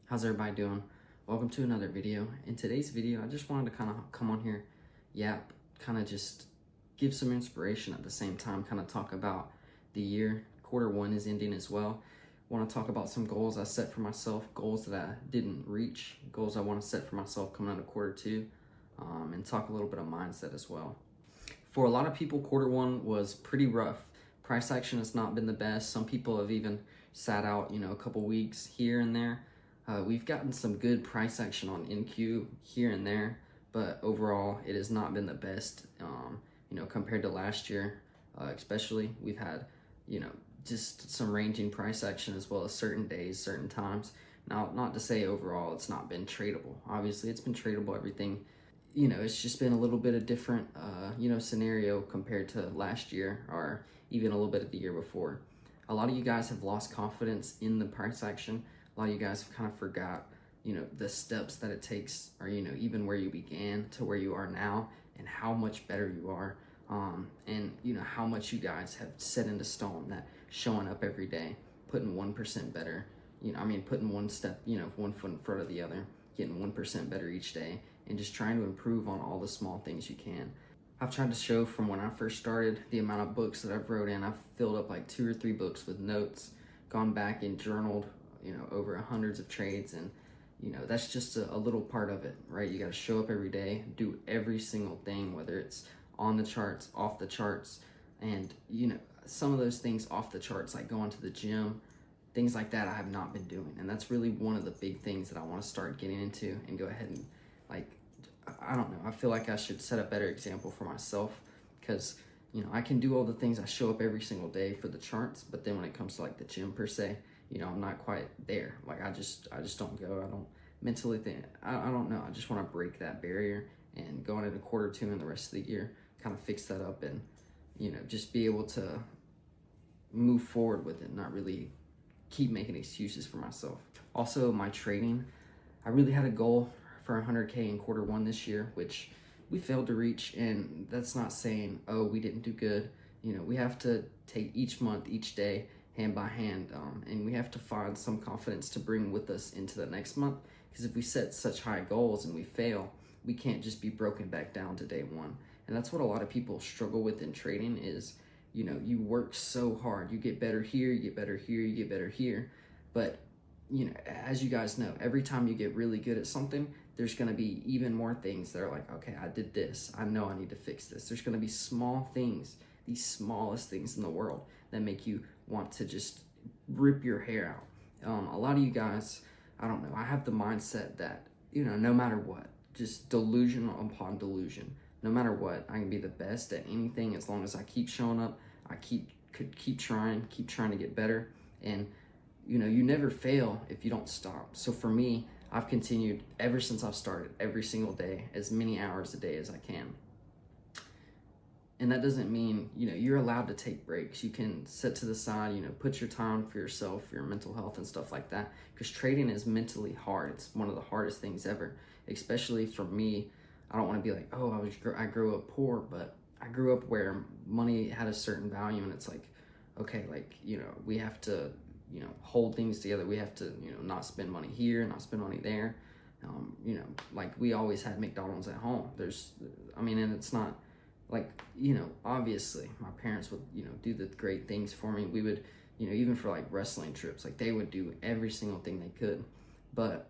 How's everybody doing? Welcome to another video. In today's video, I just wanted to kind of come on here, kind of just give some inspiration at the same time, kind of talk about the year. Quarter one is ending as well. Want to talk about some goals I set for myself, goals that I didn't reach, goals I want to set for myself coming out of quarter two, and talk a little bit of mindset as well. For a lot of people, quarter one was pretty rough. Price action has not been the best. Some people have even sat out, a couple weeks here and there. We've gotten some good price action on NQ here and there, but overall it has not been the best, compared to last year, especially. We've had, just some ranging price action as well as certain days, certain times. Now, not to say overall it's not been tradable. Obviously, it's been tradable, everything. It's just been a little bit of different, scenario compared to last year or even a little bit of the year before. A lot of you guys have lost confidence in the price action. A lot of you guys have kind of forgot, the steps that it takes, or, even where you began to where you are now and how much better you are. And, how much you guys have set into stone that showing up every day, putting 1% better, putting one step, 1 foot in front of the other, getting 1% better each day, and just trying to improve on all the small things you can. I've tried to show from when I first started the amount of books that I've wrote in. I've filled up like 2 or 3 books with notes, gone back and journaled, over hundreds of trades, and that's just a little part of it, right? You got to show up every day, do every single thing, whether it's on the charts, off the charts, and some of those things off the charts, like going to the gym, things like that, I have not been doing, and that's really one of the big things that I want to start getting into and go ahead and, like, I don't know, I feel like I should set a better example for myself, because I can do all the things. I show up every single day for the charts, but then when it comes to like the gym per se, I'm not quite there. Like I just don't go. I don't mentally think, I don't know. I just want to break that barrier and going into quarter two and the rest of the year, kind of fix that up and, just be able to move forward with it, not really keep making excuses for myself. Also, my trading, I really had a goal for 100K in quarter one this year, which we failed to reach. And that's not saying, oh, we didn't do good. We have to take each month, each day, hand by hand, and we have to find some confidence to bring with us into the next month, because if we set such high goals and we fail, we can't just be broken back down to day one. And that's what a lot of people struggle with in trading is, you work so hard, you get better here, you get better here, you get better here, but as you guys know, every time you get really good at something, there's going to be even more things that are like, okay, I did this, I know I need to fix this. There's going to be small things, these smallest things in the world, that make you want to just rip your hair out. A lot of you guys, I don't know, I have the mindset that, no matter what, just delusion upon delusion. No matter what, I can be the best at anything as long as I keep showing up. I could keep trying to get better. And, you never fail if you don't stop. So for me, I've continued ever since I've started every single day, as many hours a day as I can. And that doesn't mean, you're allowed to take breaks. You can set to the side, put your time for yourself, for your mental health and stuff like that. Because trading is mentally hard. It's one of the hardest things ever, especially for me. I don't want to be like, oh, I grew up poor, but I grew up where money had a certain value, and it's like, okay, like, we have to, hold things together. We have to, not spend money here, not spend money there. Like we always had McDonald's at home. And it's not, like, obviously my parents would, do the great things for me. We would, even for like wrestling trips, like they would do every single thing they could. But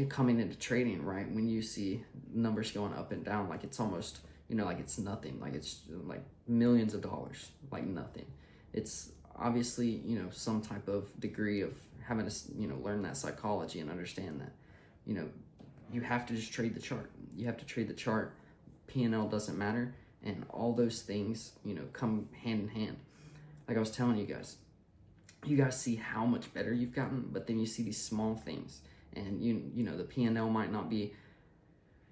coming into trading, right, when you see numbers going up and down, like it's almost, like it's nothing, like it's like millions of dollars, like nothing. It's obviously, some type of degree of having to, learn that psychology and understand that, you have to just trade the chart. You have to trade the chart. P&L doesn't matter. And all those things, come hand in hand. Like I was telling you guys see how much better you've gotten, but then you see these small things, and the P&L might not be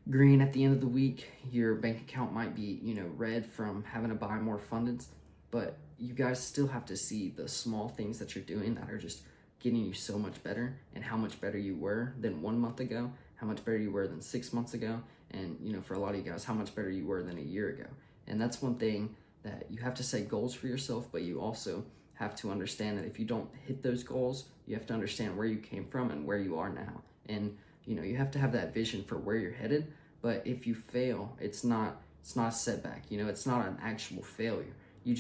green at the end of the week. Your bank account might be, red from having to buy more fundeds, but you guys still have to see the small things that you're doing that are just getting you so much better, and how much better you were than 1 month ago, how much better you were than 6 months ago, and for a lot of you guys, how much better you were than a year ago. And that's one thing that you have to set goals for yourself, but you also have to understand that if you don't hit those goals, You have to understand where you came from and where you are now. And, you know, you have to have that vision for where you're headed. But if you fail, it's not a setback. You know, it's not an actual failure. You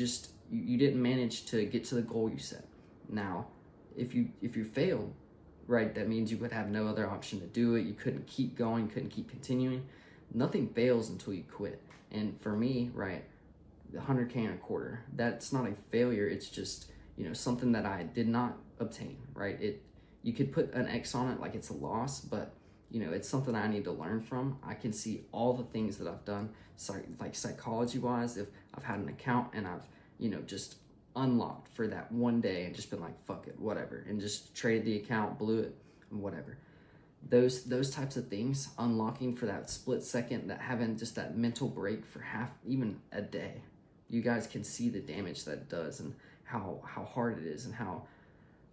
didn't manage to get to the goal you set. Now, if you failed, right, that means you would have no other option to do it. You couldn't keep going, couldn't keep continuing. Nothing fails until you quit. And for me, right, the 100K in a quarter, that's not a failure. It's just, you know, something that I did not obtain, right? You could put an X on it like it's a loss, but you know, it's something I need to learn from. I can see all the things that I've done, like psychology wise, if I've had an account and I've, you know, just unlocked for that one day and just been like, fuck it, whatever, and just traded the account, blew it, and whatever. Those types of things, unlocking for that split second, that having just that mental break for even a day, you guys can see the damage that it does and how hard it is, and how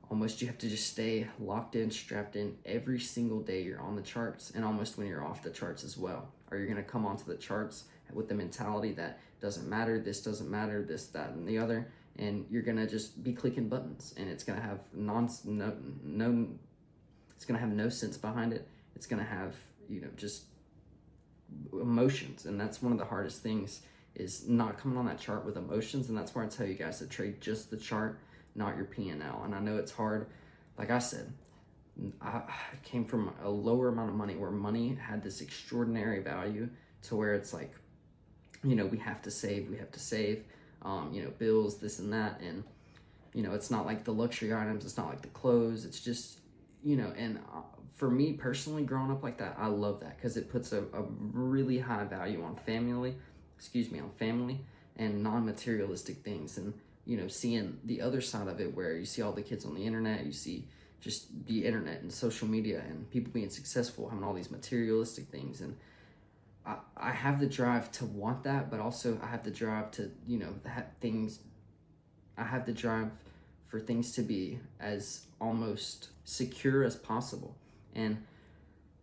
almost you have to just stay locked in, strapped in every single day you're on the charts, and almost when you're off the charts as well. Or you're going to come onto the charts with the mentality that doesn't matter, this doesn't matter, this, that, and the other, and you're going to just be clicking buttons, and it's going to have it's going to have no sense behind it. It's going to have, you know, just emotions, and that's one of the hardest things, is not coming on that chart with emotions. And that's why I tell you guys to trade just the chart, not your P&L. And I know it's hard. Like I said, I came from a lower amount of money, where money had this extraordinary value, to where it's like, you know, we have to save, you know, bills, this and that. And, you know, it's not like the luxury items, it's not like the clothes, it's just, you know, and for me personally, growing up like that, I love that, because it puts a really high value on family and non-materialistic things. And, you know, seeing the other side of it, where you see all the kids on the internet, you see just the internet and social media and people being successful, having all these materialistic things. And I have the drive to want that, but also I have the drive to, you know, I have the drive for things to be as almost secure as possible. And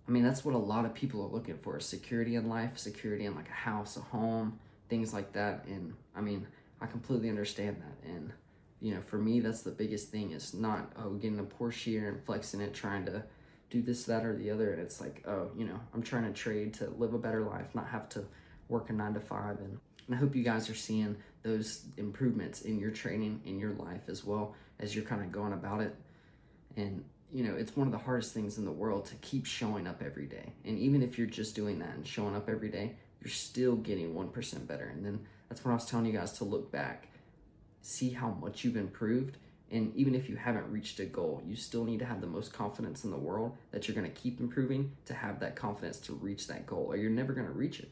I mean, that's what a lot of people are looking for, security in life, security in like a house, a home, things like that. And I mean, I completely understand that. And, you know, for me, that's the biggest thing, is not, getting a Porsche here and flexing it, trying to do this, that, or the other. And it's like, you know, I'm trying to trade to live a better life, not have to work a 9 to 5. And I hope you guys are seeing those improvements in your training, in your life, as well as you're kind of going about it. And, you know, it's one of the hardest things in the world to keep showing up every day. And even if you're just doing that and showing up every day, you're still getting 1% better. And then that's what I was telling you guys, to look back, see how much you've improved. And even if you haven't reached a goal, you still need to have the most confidence in the world that you're going to keep improving, to have that confidence to reach that goal, or you're never going to reach it.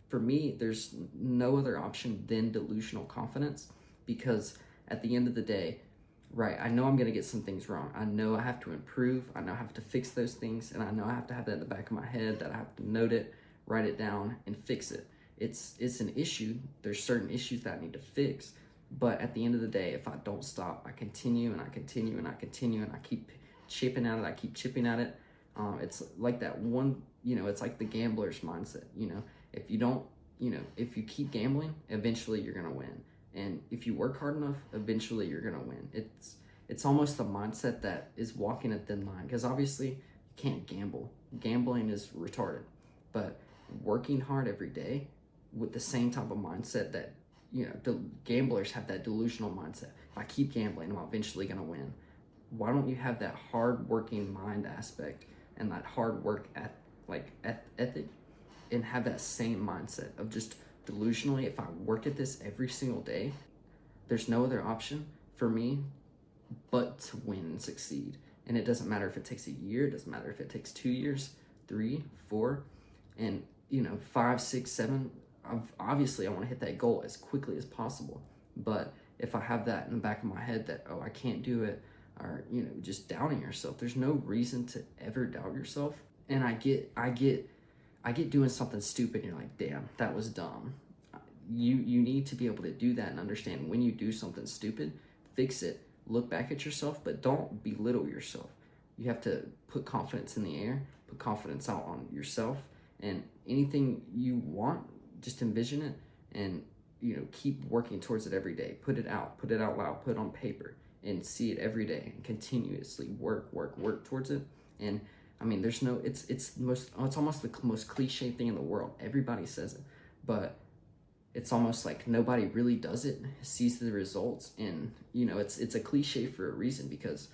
For me, there's no other option than delusional confidence, because at the end of the day, right, I know I'm going to get some things wrong. I know I have to improve. I know I have to fix those things. And I know I have to have that in the back of my head, that I have to note it, write it down, and fix it. It's an issue. There's certain issues that I need to fix. But at the end of the day, if I don't stop, I continue and I continue and I continue, and I keep chipping at it. It's like that one, you know, it's like the gambler's mindset. You know, if you don't, you know, if you keep gambling, eventually you're going to win. And if you work hard enough, eventually you're going to win. It's almost the mindset that is walking a thin line, because obviously you can't gamble. Gambling is retarded. But working hard every day with the same type of mindset that, you know, the gamblers have, that delusional mindset. If I keep gambling, I'm eventually going to win. Why don't you have that hard working mind aspect and that hard work ethic, and have that same mindset of just delusionally, if I work at this every single day, there's no other option for me but to win and succeed. And it doesn't matter if it takes a year, it doesn't matter if it takes 2 years, 3, 4, and, you know, 5, 6, 7. Obviously I want to hit that goal as quickly as possible. But if I have that in the back of my head that, I can't do it, or, you know, just doubting yourself, there's no reason to ever doubt yourself. And I get doing something stupid and you're like, damn, that was dumb. You need to be able to do that and understand when you do something stupid, fix it, look back at yourself, but don't belittle yourself. You have to put confidence in the air, put confidence out on yourself, and anything you want, just envision it and, you know, keep working towards it every day. Put it out loud, put it on paper. and see it every day and continuously work towards it. And I mean, there's no, it's almost the most cliche thing in the world. Everybody says it, but it's almost like nobody really does it, sees the results. And you know, it's a cliche for a reason, because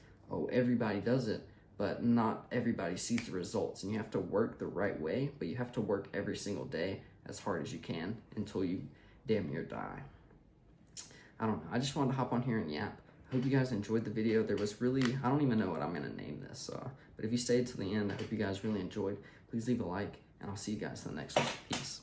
everybody does it, but not everybody sees the results. And you have to work the right way, but you have to work every single day as hard as you can until you damn near die. I don't know, I just wanted to hop on here and yap. I hope you guys enjoyed the video. There was really, I don't even know what I'm gonna name this, but if you stayed to the end, I hope you guys really enjoyed. Please leave a like, and I'll see you guys in the next one. Peace.